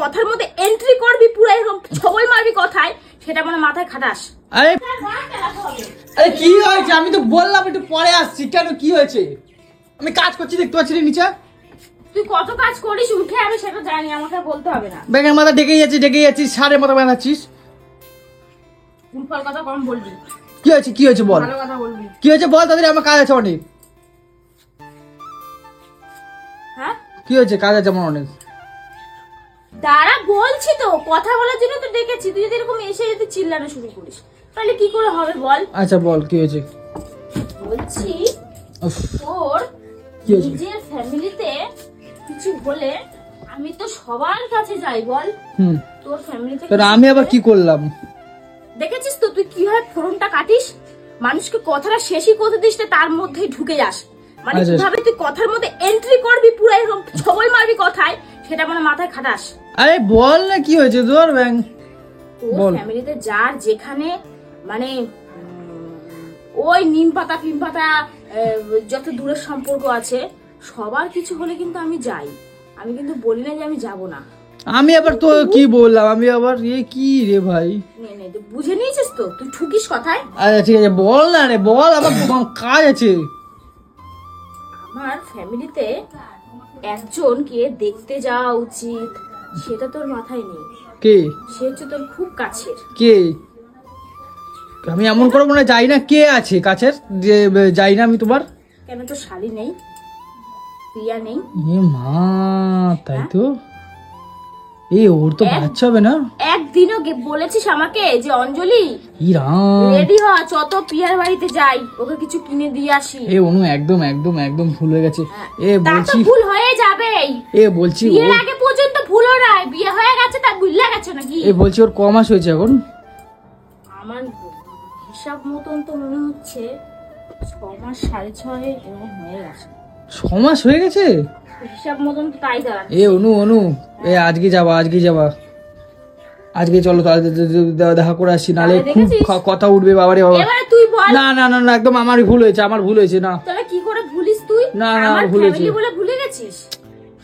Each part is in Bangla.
কথার মধ্যে এন্ট্রি করবি পুরো এরকম ছবল মারবি কথায়, সেটা মানে মাথায় খাটাস। আরে আরে কি হয়েছে? আমি তো বললাম একটু পরে আসছি। কেন কি হয়েছে? আমি কাজ করছি, দেখতে পাচ্ছি নিচে। তুই কত কাজ করিস উঠে, আমি সেটা জানি, আমাকে বলতে হবে না। ব্যাগের মাথা ডেকে যাচ্ছিস, সারের মাথা বানাচ্ছিস। ফুলফল কথা কম বলবি। কি হয়েছে বল। ভালো কথা বলবি। কি হয়েছে বল, তাদের আমার কাজ আছে অনেক। হ্যাঁ কি হয়েছে? কাজ আছে আমার অনেক। দাঁড়া বলছি তো, কথা বলার জন্য তো ডেকেছি। তুই যদি এরকম এসে যদি চিল্লানো শুরু করিস তাহলে কি করে হবে বল। আচ্ছা বল কি হয়েছে। বলছি উফ, তোর কি হয়েছে? নিজের ফ্যামিলিতে কিছু হলে আমি তো সবার কাছে যাই বল। তোর ফ্যামিলিতে আমি আবার কি করলাম? দেখেছিস তো তুই কিভাবে ফোনটা কাটিস, মানুষকে কথাটা শেষই করতে দিস না, তার মধ্যেই ঢুকে যাস। মানে আচ্ছা। কিভাবে তুই কথার মধ্যে এন্ট্রি করবি পুরো এরকম ছবল মারবি কথায়, সেটা মানে মাথায় খাটাস। আরে বল না কি হয়েছে তোর। তোর ফ্যামিলিতে যার যেখানে মানে ওই নিম পাতা ফিম পাতা যত দূরের সম্পর্ক আছে, সবার কিছু হলে কিন্তু আমি যাই। আমি কিন্তু বলি না যে আমি যাব না। আমি আবার তো কি বললাম? আমি আবার কি রে ভাই? নে তুই বুঝে নিয়েছিস তো, তুই ঠুকিস কথায়। আচ্ছা ঠিক আছে বল না রে, বল। আমার কাজ আছে। আমার ফ্যামিলিতে একজনকে দেখতে যাওয়া উচিত, সেটা তোর মাথায় নেই। কে? সে হচ্ছে তোর খুব কাছের। কে? আমি এমন করবো না যাই না। কে আছে কাছের যে যাই না আমি তোমার? কেন তোর শালি নেই, প্রিয়া নেই? এ মা, তাই তো। ওর তো বাচ্চা হবে না। একদিনও বলেছিস আমাকে যে অঞ্জলি রাম রেডি হ, চত প্রিয়ার বাড়িতে যাই, ওকে কিছু কিনে দিয়ে আসি। অনু একদম একদম একদম ভুল হয়ে গেছে। বলছি ভুল হয়ে যাবেই। বলছি বিয়ের আগে পর্যন্ত ভুল নাই, বিয়ে হয়ে গেছে তা ভুলে গেছে নাকি? বলছি ওর ক মাস হয়েছে এখন? আমার হিসাব মতন তো মনে হচ্ছে 6 মাস 6.5 এরকম হয়ে গেছে। 6 মাস হয়ে গেছে হিসাব মতন তো তাই দাঁড়াচ্ছে। অনু আজকে যাবা আজকে চলো তাহলে দেখা করে আসি, নালে খুব কথা উঠবে বাবারে বাবা। এবারে তুই বল। না না না একদম আমারই ভুল হয়েছে, আমার ভুল হয়েছে। না তাহলে কি করে ভুলিস তুই? না আমার ভুল হয়েছে। ফ্যামিলি বলে ভুলে গেছিস?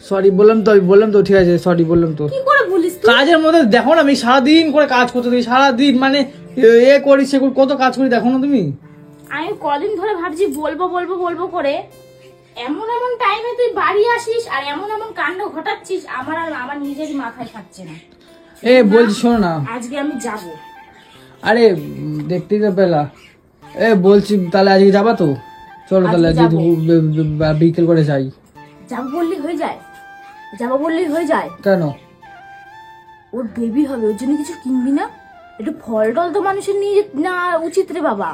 সরি বললাম তো ঠিক আছে, সরি বললাম তো। কি করে ভুলিস তুই? কাজের মধ্যে দেখো না, আমি সারাদিন করে কাজ করতে থাকি, সারাদিন মানে করি সে কত কাজ করি দেখো না তুমি। আমি কদিন ধরে ভাবছি বলবো করে, এমন টাইমে তুই বাড়ি আসিস আর এমন কাণ্ড ঘটাচ্ছিস, আমার নিজেরই মাথায় থাকছে না। বলছি শোনো না, আজকে আমি যাব। আরে দেখতেই তো পেলা। বলছি তাহলে আজকে যাবা তো? চলো তাহলে আজকে বিকেল করে যাই। যাবো বললেই হয়ে যায়। কেন? ওর বেবি হবে, ওর জন্য কিছু কিনবি না? একটু ফল টল তো মানুষের নিয়ে না উচিত রে বাবা।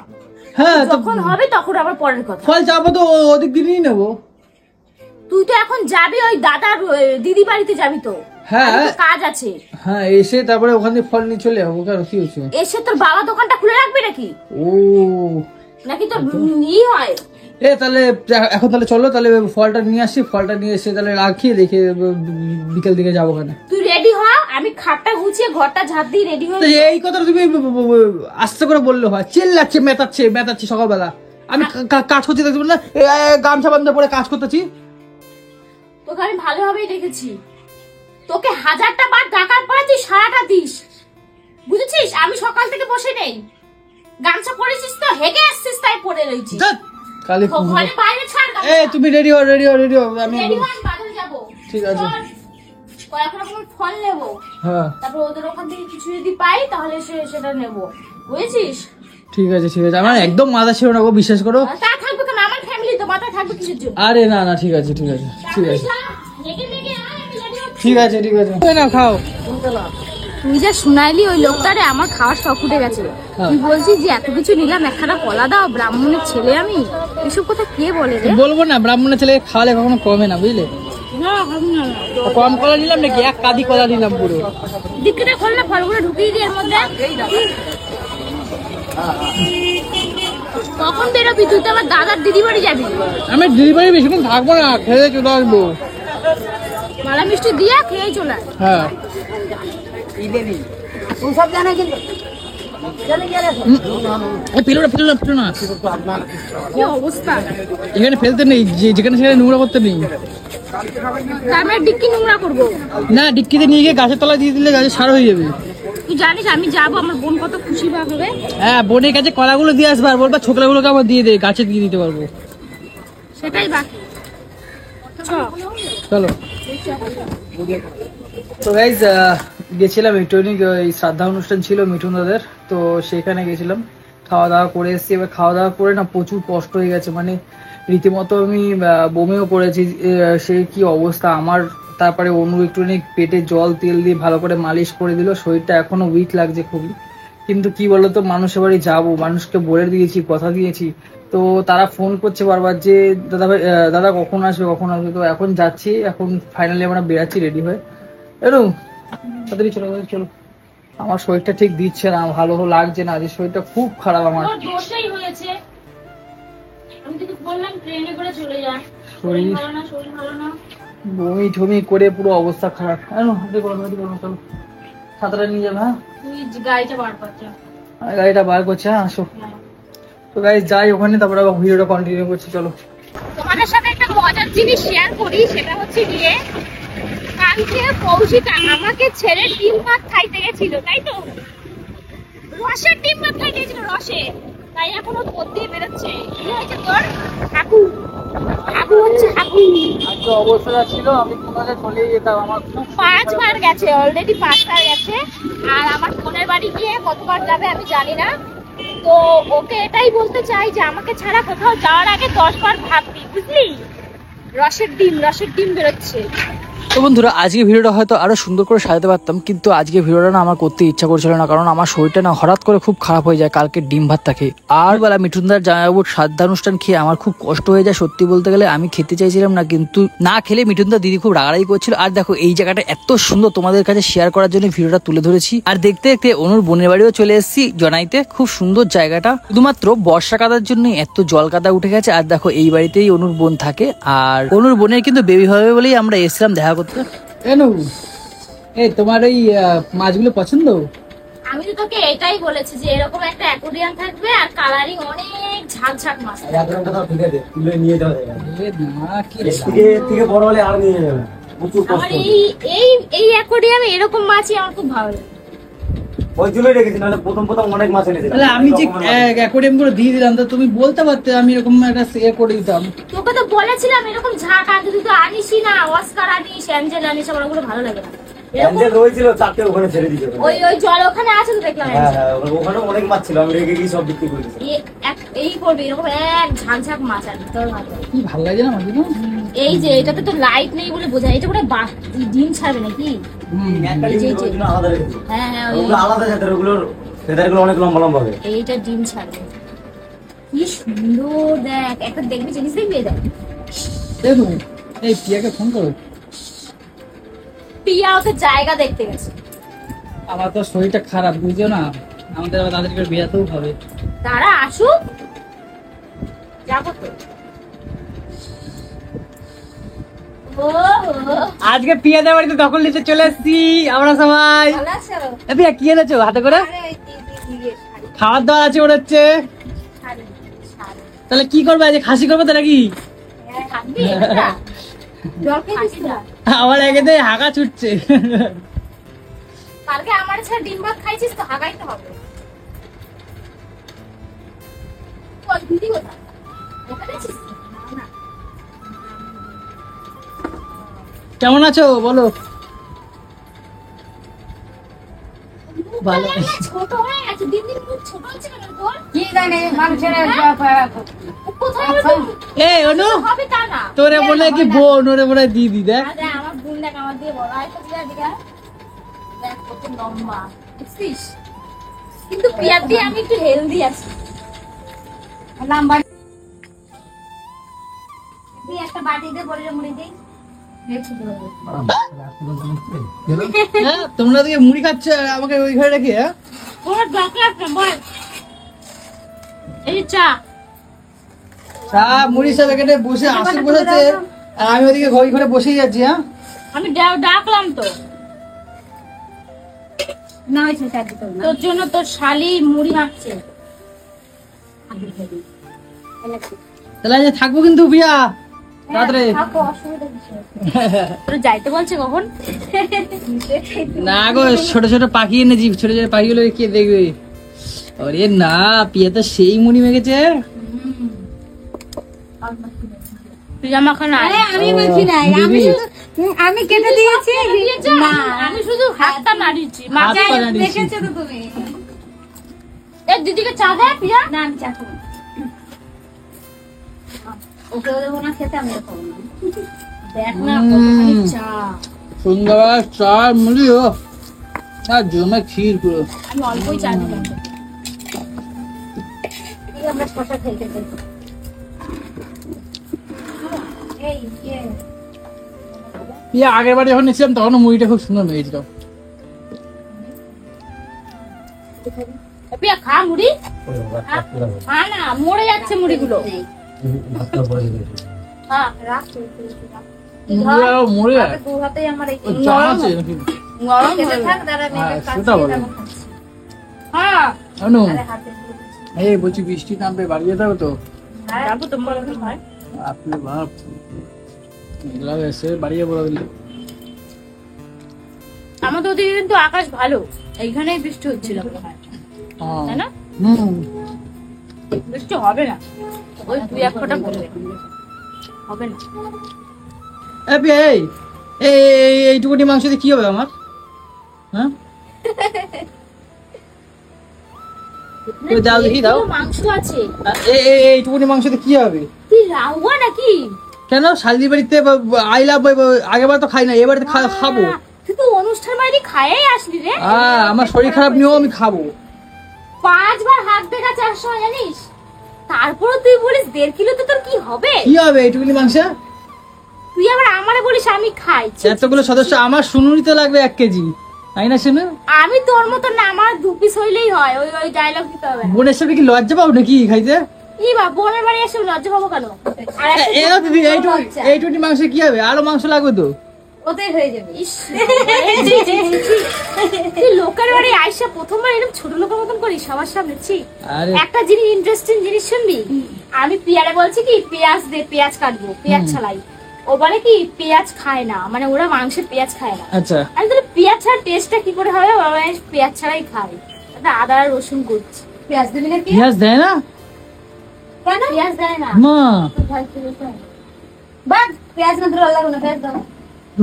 হ্যাঁ যখন হবে তখন আবার পরের কথা। ফল যাবো তো ওদিক দিনই নেবো। তুই তো এখন যাবি ওই দাদার দিদি বাড়িতে যাবি তো? হ্যাঁ কাজ আছে। হ্যাঁ এসে তারপরে ওখান থেকে ফল নিয়ে চলে যাবো। কেন কি হচ্ছে? এসে তোর বাবা দোকানটা খুলে রাখবি নাকি? নাকি তোর হয়? তাহলে এখন তাহলে চলো, তাহলে ফলটা নিয়ে আসি। ফলটা নিয়ে এসে তাহলে রাখি, দেখে বিকেল দিকে যাবো। কেন তুই রেডি হ, আমি খাটটা গুছিয়ে ঘরটা ঝাড় দিয়ে রেডি হয়ে। এই কথা তুমি আস্তে করে বললে হয়? চিল্লাচ্ছে মেতাচ্ছে সকালবেলা। আমি কাজ করতে দেখতে না, গামছা বান্ধব পরে কাজ করতেছি। তোকে আমি ভালোভাবেই দেখেছি, তোকে 1000টা বার ডাকার পরে তুই সারাটা দিস, বুঝেছিস? আমি সকাল থেকে বসে নেই, গামছা পরেছিস তো হেগে আসছিস তাই পরে রয়েছিস। ঘরে বাইরে ছাড়। তুমি রেডি হও। আমি বাজারে যাবো। ঠিক আছে, কয়েক রকম ফল নেবো। হ্যাঁ তারপর ওদের ওখান থেকে কিছু যদি পাই তাহলে সেটা নেবো, বুঝেছিস? ঠিক আছে আমার একদম মাথা ছিল না গো, বিশ্বাস করো। তা থাকবে কেন, আমার ফ্যামিলি তো, মাথায় থাকবে কিসের জন্য? আরে না ঠিক আছে না খাও। তুই যা শুনাইলি ওই লোকটারে, আমার খাওয়ার শখ উঠে গেছে। তুই বলছিস যে এত কিছু নিলাম, একখানা কলা দাও, ব্রাহ্মণের ছেলে আমি, এসব কথা কে বলে রে? বলবো না, ব্রাহ্মণের ছেলে খাওয়ালে কখনো কমে না, বুঝলে? কম কলা নিলাম নাকি, এক কাঁদি কলা নিলাম পুরো। দিকটা খোল না, ফলগুলো ঢুকিয়ে দিয়ে এর মধ্যে। কখন বেরোবি তুই? তো আমার দাদার দিদি বাড়ি যাবি। আমি দিদি বাড়ি বেশিক্ষণ থাকবো না, খেয়ে চলে আসবো। মালা মিষ্টি দিয়ে খেয়ে চলে আয়। হ্যাঁ ফেলো না কি অবস্থা, এখানে ফেলতে নেই, যেখানে সেখানে নোংরা করতে নেই। আমি ডিক্কি নোংরা করবো না, ডিক্কিতে নিয়ে গিয়ে গাছের তলায় দিয়ে দিলে গাছের সার হয়ে যাবে। তুই জানিস আমি যাবো, আমার বোন কত খুশি হবে। হ্যাঁ, বোনের কাছে কলাগুলো দিয়ে আসবার, বলবা ছোকরাগুলোকে আমার দিয়ে দে, গাছে দিয়ে দিতে পারবো। সেটাই বাকি। চলো। তো গাইজ গেছিলাম একটু, ওই শ্রাদ্ধা অনুষ্ঠান ছিল মিঠুন দাদের, তো সেখানে গেছিলাম, খাওয়া দাওয়া করে এসেছি। এবার খাওয়া দাওয়া করে না প্রচুর কষ্ট হয়ে গেছে, মানে রীতিমতো আমি বমিও করেছি, সে কি অবস্থা আমার। তারপরে অনু একটুখানি পেটে জল তেল দিয়ে ভালো করে মালিশ করে দিল, শরীরটা এখনো উইক লাগছে খুবই। কিন্তু কি বলতো, মানুষের বাড়ি যাবো, মানুষকে বলে দিয়েছি, কথা দিয়েছি, তো তারা ফোন করছে বারবার যে দাদা ভাই, দাদা কখন আসবে কখন আসবে। তো এখন যাচ্ছি, এখন ফাইনালি আমরা বেরাচ্ছি রেডি হয়ে। এরু তাড়াতাড়ি চলো চলো, আমার শরীরটা ঠিক দিচ্ছে না, ভালো লাগছে না, যে শরীরটা খুব খারাপ আমার। দোষটাই হয়েছে, আমি তোকে বললাম ট্রেনে করে চলে যা, শরীর শরীর ভালো না। বমি ঠমি করে পুরো অবস্থা খারাপ। চলো ছাতাটা নিয়ে যাবে। হ্যাঁ, তুই গাড়িটা বার করছো, গাড়িটা বার করছে। হ্যাঁ আসো। তো গাইস যাই ওখানে, তারপরে আবার ভিডিওটা কন্টিনিউ করছি। চলো, তোমাদের সাথে একটা মজার জিনিস শেয়ার করি, সেটা হচ্ছে গিয়ে কালকে কৌশিক আমাকে ছেড়ে ডিম ভাত খাইতে গেছিল, তাই তো রসের ডিম ভাত খাইতে গেছিল, রসে, তাই এখনো পথ দিয়ে বেরোচ্ছে। কি হয়েছে তোর? হাগু হাগু হচ্ছে, হাগু। আজকে অবস্থা ছিল আমি তোমাকে চলে যেতাম, আমার খুব 5 বার গেছে, অলরেডি 5 বার গেছে। আর আমার বোনের বাড়ি গিয়ে কতবার যাবে আমি জানি না। তো ওকে এটাই বলতে চাই যে আমাকে ছাড়া কোথাও যাওয়ার আগে 10 বার ভাববি, বুঝলি? রসের ডিম বেরোচ্ছে। তো বন্ধুরা, আজকে ভিডিওটা হয়তো আরো সুন্দর করে সাজাতে পারতাম, কিন্তু আজকে ভিডিওটা না আমার করতে ইচ্ছা করছিল না, কারণ আমার শরীরটা না হঠাৎ করে খুব খারাপ হয়ে যায় কালকে ডিম ভাতটা খেয়ে। আর বেলা মিঠুনদার জামাইবাবুর শ্রাদ্ধানুষ্ঠান খেয়ে আমার খুব কষ্ট হয়ে যায়, সত্যি বলতে গেলে আমি খেতে চাইছিলাম না, কিন্তু না খেলে মিঠুনদার দিদি খুব রাগারাগি করছিল। আর দেখো এই জায়গাটা এত সুন্দর, তোমাদের কাছে শেয়ার করার জন্য ভিডিওটা তুলে ধরেছি। আর দেখতে দেখতে অনুর বোনের বাড়িও চলে এসেছি জনাইতে, খুব সুন্দর জায়গাটা, শুধুমাত্র বর্ষা কাদার জন্য এত জল কাদা উঠে গেছে। আর দেখো এই বাড়িতেই অনুর বোন থাকে, আর অনুর বোনের কিন্তু বেবি হবে বলেই আমরা এসেছিলাম দেখা করতে। এই তোমার এই মাছগুলো পছন্দ? আমি তো তোকে এটাই বলেছি যে এরকম একটা অ্যাকোয়ারিয়াম থাকবে আর কালারিং অনেক ঝাঁক মাছ থাকবে। অ্যাকোয়ারিয়ামটা ঠিক আছে, তুলে নিয়ে যাওয়া যাবে। না কি থেকে বড় হলে আর নিয়ে যাবে, প্রচুর আমার কষ্ট। এই অ্যাকোয়ারিয়ামে এরকম মাছই আমার খুব ভালো লাগে। ওই জন্যই রেখেছি, নাহলে প্রথম অনেক মাছ এনেছিলাম। তাহলে আমি যে অ্যাকোয়ারিয়াম গুলো দিয়ে দিলাম, তো তুমি বলতে পারতে, আমি এরকম একটা ইয়ে করে দিতাম। তোকে তো বলেছিলাম এরকম ঝাঁক আনতে, তুই তো আনিসই না। অস্কার আনিস, অ্যাঞ্জেল আনিস, আমার ওগুলো ভালো লাগে না। অ্যাঞ্জেল রয়েছিল, চারটে ওখানে ছেড়ে দিয়েছে। ওই জল ওখানে আছে তো দেখলাম। হ্যাঁ হ্যাঁ, ওখানে অনেক মাছ ছিল, আমি রেখে গিয়ে সব বিক্রি করে দিয়েছি। এই করবি এরকম এক ঝাঁক মাছ আনবি, তোর ভালো লাগে। কি ভালো লাগে না মাছগুলো। এই যে এটাতে তো লাইট নেই বলে বোঝা, এটা পুরো ডিম ছাড়বে নাকি? একটা ডিম ওই জন্য আলাদা রেখেছি। হ্যাঁ ওগুলো আলাদা জাতের, ওগুলোর ফেদারগুলো অনেক লম্বা লম্বা হবে। এইটা ডিম ছাড়বে। কি সুন্দর, দেখ একটা দেখবি, জিনিস দেখবি, দেখ। দেখো এই পিয়াকে ফোন করো। পিয়া ওকে জায়গা দেখতে গেছে। আমার তো শরীরটা খারাপ, বুঝছো না, আমাদের আবার তাদেরকে বেরাতেও হবে। তারা আসুক, যাবো তো। আজকে পিয়াদের বাড়িতে দখল নিতে চলে এসেছি আমরা সবাই। ভালো আছো? পিয়া কি এনেছো হাতে করে? খাবার দাবার আছে ওর হচ্ছে। তাহলে কি করবে আজকে, খাসি করবে তো নাকি? আমার একেতে হাগা ছুটছে। কালকে আমার ছাড়া ডিম ভাত খাইছিস তো, হাগাই তো হবে। দিদি কোথায়? ওখানে আছিস? না। কেমন আছো বলো? ভালো। ছোট হয়ে গেছে, দিন দিন খুব ছোট হচ্ছে কেন তোর? কি জানে মানুষের কোথায় হবে? এই অনু, হবে তা না। তোরে বলে কি বোন, ওরে বলে দিদি। দেখ দেখ আমার বোন, দেখ আমার দিয়ে বড় হয় তো, দেখ কত লম্বা, দেখছিস? কিন্তু পিয়ার দিয়ে আমি একটু হেলদি আছি। নাম্বার তুই একটা বাটিতে বলে মুড়ি দিই। হ্যাঁ, তোমরা দিকে মুড়ি খাচ্ছে, আমাকে ওই ঘরে রেখে। হ্যাঁ, তোমার দরকার বল। এই চা চা মুড়ি সব এখানে বসে আসে বসেছে, আর আমি ওদিকে ঘরে ঘরে বসেই যাচ্ছি। হ্যাঁ, আমি ডাকলাম তো। না হয়েছে চার দিতে হবে না তোর জন্য তোর শালি মুড়ি মাখছে। তাহলে আজ থাকবো কিন্তু প্রিয়া রাত্রে। থাকো, অসুবিধা কিছু নেই। তোর যাইতে বলছে কখন? না গো, ছোট ছোট পাখি এনেছি, ছোট ছোট পাখিগুলো কে দেখবে? আরে না, প্রিয়া তো সেই মুড়ি মেখেছে। পিজা মাখা না। আরে আমি মাখি নাই, আমি দিদি। আমি কেটে দিয়েছি না আমি শুধু হাতটা নাড়িয়েছি। হাত মাথায় পা নাড়িয়েছি। দেখেছো তো তুমি এর দিদিকে চা দেয় পিজা? না আমি চা খাবো না। ওকে দেবো না খেতে, আমি খাবো না। দেখ না কতখানি চা। সুন্দর চা মুড়ি ও আর জমে ক্ষীর পুরো। আমি অল্পই চা দিলাম। এই আমরা শশা খেতে চাই। এই প্রিয়া আগের বার যখন এসেছিলাম তখন মুড়িটা খুব সুন্দর মেখেছিল। পিয়া খা মুড়ি। ওই বাচ্চা পুরা হবে। খা না, মরে যাচ্ছে মুড়িগুলো। ভাতটা পরে দিবে। হ্যাঁ, মুড়ি দু হাতেই আমার এই চা আছে নাকি? গরম খেতে হয়ে থাক, গেছে। দাঁড়া হ্যাঁ, নেবে সেটা বলো। হ্যাঁ, অনু আরে হাতে দিয়ে দিচ্ছি। এই বলছি বৃষ্টি নামবে, বাড়ি যেতে হবে তো। যাবো তোমার কাছে ভাই। আপনি বাপ মেঘলা এসে বাড়ি যাবো দিলে। আমাদের ওদিকে কিন্তু আকাশ ভালো, এইখানেই বৃষ্টি হচ্ছিল তাই না? বৃষ্টি হবে না, ওই দুই এক ফোঁটা পড়বে, হবে না। এই এইটুকুনি মাংস দিয়ে কি হবে আমার? হ্যাঁ একটু দাও দেখি, দাও। এগুলো মাংস আছে। এইটুকুনি মাংস দিয়ে কি হবে? তুই রাহুয়া নাকি? কেন শালির বাড়িতে আইলাম, আগেবার তো খাই না, এবারে খাবো। তুই তো অনুষ্ঠান বাড়ি খাইয়াই আসলি রে। আমার শরীর খারাপ নিয়েও আমি খাবো। 5 বার হাত দেখা 400 জানিস, তারপরে তুই বলিস 1.5 কিলো, তো তোর কি হবে? কি হবে এইটুকুনি মাংস? তুই আবার আমারে বলিস আমি খাই। এতগুলো সদস্য, আমার শুনুনি তো লাগবে 1 কেজি, তাই না? শুনু, আমি তোর মতো না, আমার 2 পিস হইলেই হয়। ওই ওই ডায়লগ দিতে হবে না। বোনের সাথে কি লজ্জা পাও নাকি খাইতে? ই বা বোনের বাড়ি এসে লজ্জা পাবো কেন? আর একটা এইটুকুনি মাংস কি হবে? আরো মাংস লাগবে তো। ওতেই হয়ে যাবে। ইস, তুই লোকের বাড়ি আইসা প্রথমবার এরকম ছোট লোকের মতন করিস সবার সামনে? ছি। আরে একটা জিনিস, ইন্টারেস্টিং জিনিস শুনবি? আমি পিয়ারে বলছি কি পেঁয়াজ দে, পেঁয়াজ কাটবো, পেঁয়াজ ছাড়াই। ও বলে কি পেঁয়াজ খায় না, মানে ওরা মাংসে পেঁয়াজ খায় না। আচ্ছা, আমি তাহলে পেঁয়াজ ছাড়া টেস্টটা কি করে হবে? বাবা পেঁয়াজ ছাড়াই খাই, আদা আর রসুন করছি। পেঁয়াজ দিবি নাকি? পেঁয়াজ দেয় না কেন? পেঁয়াজ দেয় না। মা? বাদ, পেঁয়াজ না দিলে ভালো লাগবে না, পেঁয়াজ দাও।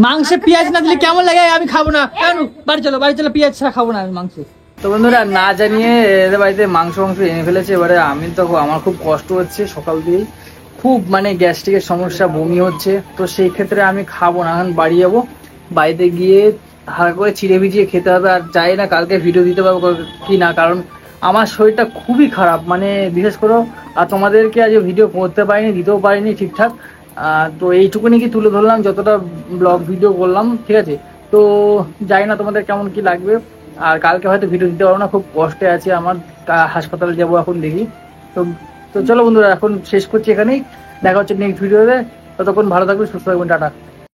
মাংসে পেঁয়াজ না দিলে কেমন লাগে? আমি খাবো না। কেন? বাড়ি চলো, বাড়ি চলো, পেঁয়াজ ছাড়া খাবো না আমি মাংস। তো বন্ধুরা, না জানিয়ে এদের বাড়িতে মাংস এনে ফেলেছে। এবারে আমি তো, আমার খুব কষ্ট হচ্ছে সকাল দিয়েই, খুব মানে গ্যাস্ট্রিকের সমস্যা, বমি হচ্ছে। তো সেই ক্ষেত্রে আমি খাবো না, এখন বাড়ি যাবো। বাড়িতে গিয়ে হালকা করে চিড়ে ভিজিয়ে খেতে হবে। আর চাই না কালকে ভিডিও দিতে পারবো কি না, কারণ আমার শরীরটা খুবই খারাপ, মানে বিশেষ করে। আর তোমাদেরকে আজ ভিডিও করতে পারিনি, দিতেও পারিনি ঠিকঠাক। তো এইটুকুনি কি তুলে ধরলাম, যতটা ব্লগ ভিডিও করলাম, ঠিক আছে? তো জানি না তোমাদের কেমন কি লাগবে। আর কালকে হয়তো ভিডিও দিতে পারবো না, খুব কষ্টে আছি আমার। হাসপাতালে যাবো এখন, দেখি। তো চলো বন্ধুরা, এখন শেষ করছি এখানেই। দেখা হচ্ছে নেক্সট ভিডিওতে। ততক্ষণ ভালো থাকবেন, সুস্থ থাকবেন, টাটা।